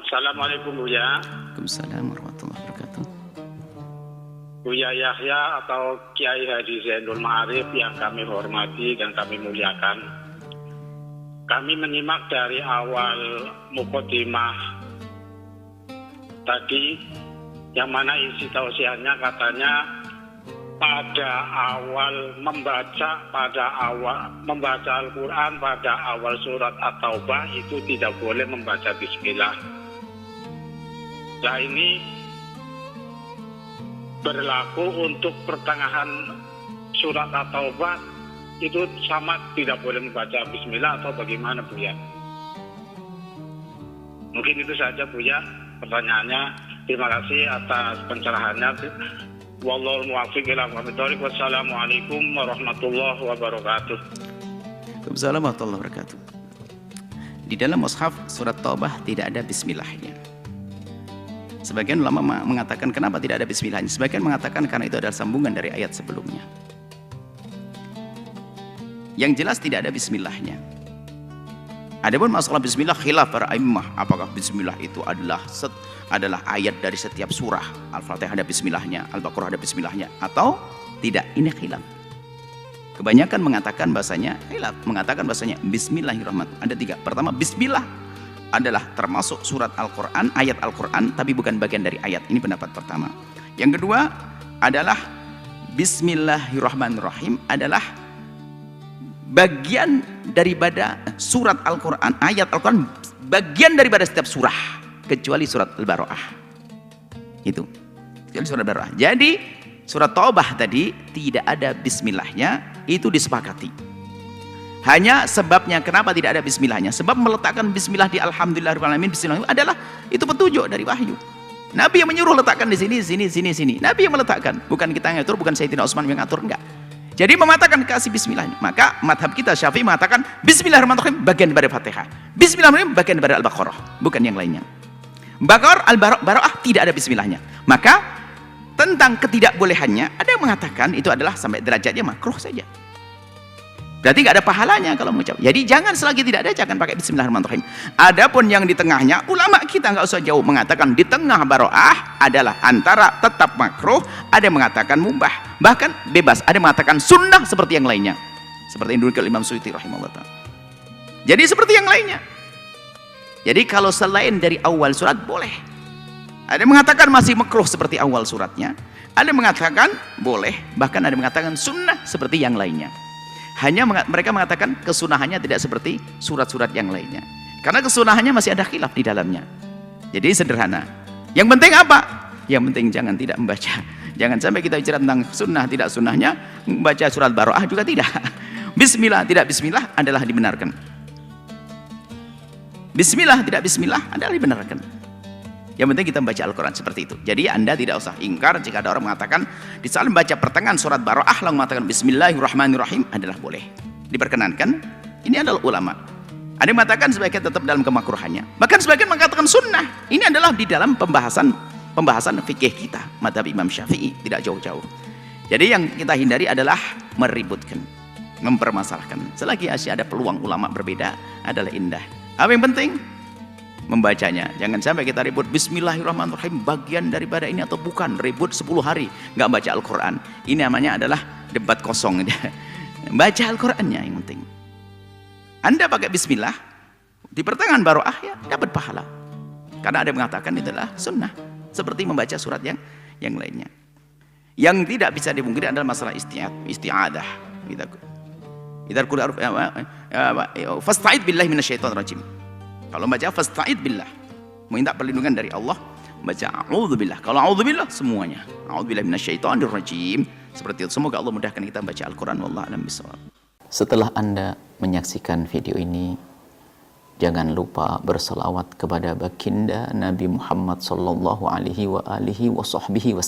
Assalamualaikum Buya. Waalaikumsalam warahmatullahi wabarakatuh. Buya Yahya atau Kiai Haji Zainul Ma'arif yang kami hormati dan kami muliakan. Kami menyimak dari awal muqaddimah tadi, yang mana isi tausiahnya katanya pada awal membaca Al-Quran pada awal surat At-Taubah itu tidak boleh membaca bismillah. Nah, ini berlaku untuk pertengahan surat At-Taubah itu sama tidak boleh membaca bismillah atau bagaimana Buya? Mungkin itu saja Buya pertanyaannya. Terima kasih atas pencerahannya. Wallahul muwaffiq ila aqwamit thoriq. Wassalamualaikum warahmatullahi wabarakatuh. Waalaikumsalam warahmatullahi wabarakatuh. Di dalam mushaf surat Taubah tidak ada bismillahnya. Sebagian ulama mengatakan kenapa tidak ada bismillahnya. Sebagian mengatakan karena itu adalah sambungan dari ayat sebelumnya. Yang jelas tidak ada bismillahnya. Adapun masalah bismillah khilaf para a'immah, apakah bismillah itu adalah ayat dari setiap surah. Al-Fatihah ada bismillahnya, Al-Baqarah ada bismillahnya, atau tidak. Ini khilaf. Kebanyakan mengatakan bahasanya bismillahirrahmanirrahim. Ada tiga. Pertama, bismillah adalah termasuk surat Al-Quran, ayat Al-Quran, tapi bukan bagian dari ayat. Ini pendapat pertama. Yang kedua adalah bismillahirrahmanirrahim adalah bagian daripada surat Al-Quran, ayat Al-Quran, bagian daripada setiap surah, kecuali surat Al-Baqarah. Itu, kecuali surat Al-Baqarah. Jadi surat Taubah tadi tidak ada bismillahnya, itu disepakati. Hanya sebabnya kenapa tidak ada bismillahnya, sebab meletakkan bismillah di alhamdulillahirrahmanirrahim, bismillah adalah itu petunjuk dari wahyu. Nabi yang menyuruh letakkan di sini. Nabi yang meletakkan, bukan kita yang ngatur, bukan Sayyidina Utsman yang ngatur, enggak. Jadi mematakan kasih bismillahnya. Maka madhab kita Syafi'i mengatakan bismillahirrahmanirrahim bagian daripada Fatihah, bismillahirrahmanirrahim bagian daripada Al-Baqarah, bukan yang lainnya. Al-Baqarah tidak ada bismillahnya. Maka tentang ketidakbolehannya ada yang mengatakan itu adalah sampai derajatnya makruh saja. Berarti nggak ada pahalanya kalau mengucap. Jadi jangan selagi tidak ada, jangan pakai bismillahirrahmanirrahim. Adapun yang di tengahnya, ulama kita nggak usah jauh mengatakan di tengah baroah adalah antara tetap makruh, ada yang mengatakan mubah, bahkan bebas, ada yang mengatakan sunnah seperti yang lainnya. Seperti yang dinukil Imam Suyuti rahimahullah ta'ala. Jadi seperti yang lainnya. Jadi kalau selain dari awal surat boleh. Ada yang mengatakan masih makruh seperti awal suratnya. Ada yang mengatakan boleh, bahkan ada yang mengatakan sunnah seperti yang lainnya. Hanya mereka mengatakan kesunahannya tidak seperti surat-surat yang lainnya. Karena kesunahannya masih ada khilaf di dalamnya. Jadi sederhana. Yang penting apa? Yang penting jangan tidak membaca. Jangan sampai kita bicara tentang sunnah tidak sunnahnya, membaca surat Baroah juga tidak. Bismillah tidak bismillah adalah dibenarkan. Bismillah tidak bismillah adalah dibenarkan. Yang penting kita membaca Al-Quran seperti itu. Jadi Anda tidak usah ingkar jika ada orang mengatakan di saat membaca pertengahan surat Baroah lalu mengatakan bismillahirrahmanirrahim adalah boleh, diperkenankan. Ini adalah ulama. Ada yang mengatakan sebagian tetap dalam kemakruhannya, bahkan sebagian mengatakan sunnah. Ini adalah di dalam pembahasan fikih kita, madhab Imam Syafi'i, tidak jauh-jauh. Jadi yang kita hindari adalah meributkan, mempermasalahkan. Selagi ada peluang ulama berbeda adalah indah. Apa yang penting? Membacanya. Jangan sampai kita ribut bismillahirrahmanirrahim bagian daripada ini atau bukan, ribut 10 hari nggak baca Al-Quran. Ini namanya adalah debat kosong. Baca Al-Qurannya yang penting. Anda pakai bismillah di pertengahan baroah ya dapat pahala, karena ada yang mengatakan itu adalah sunnah seperti membaca surat yang lainnya. Yang tidak bisa dipungkiri adalah masalah isti'adah. Kita fasta'id billahi minasyaitonir rajim. Kalau baca fasta'id billah, minta perlindungan dari Allah, baca a'udzubillah. Kalau a'udzubillah semuanya. A'udzubillahi minasyaitonir rajim. Seperti itu. Semoga Allah mudahkan kita baca Al-Qur'an, wallahu a'lam bishawab. Setelah Anda menyaksikan video ini, jangan lupa berselawat kepada baginda Nabi Muhammad sallallahu alaihi wa alihi wa sahbihi wasallam.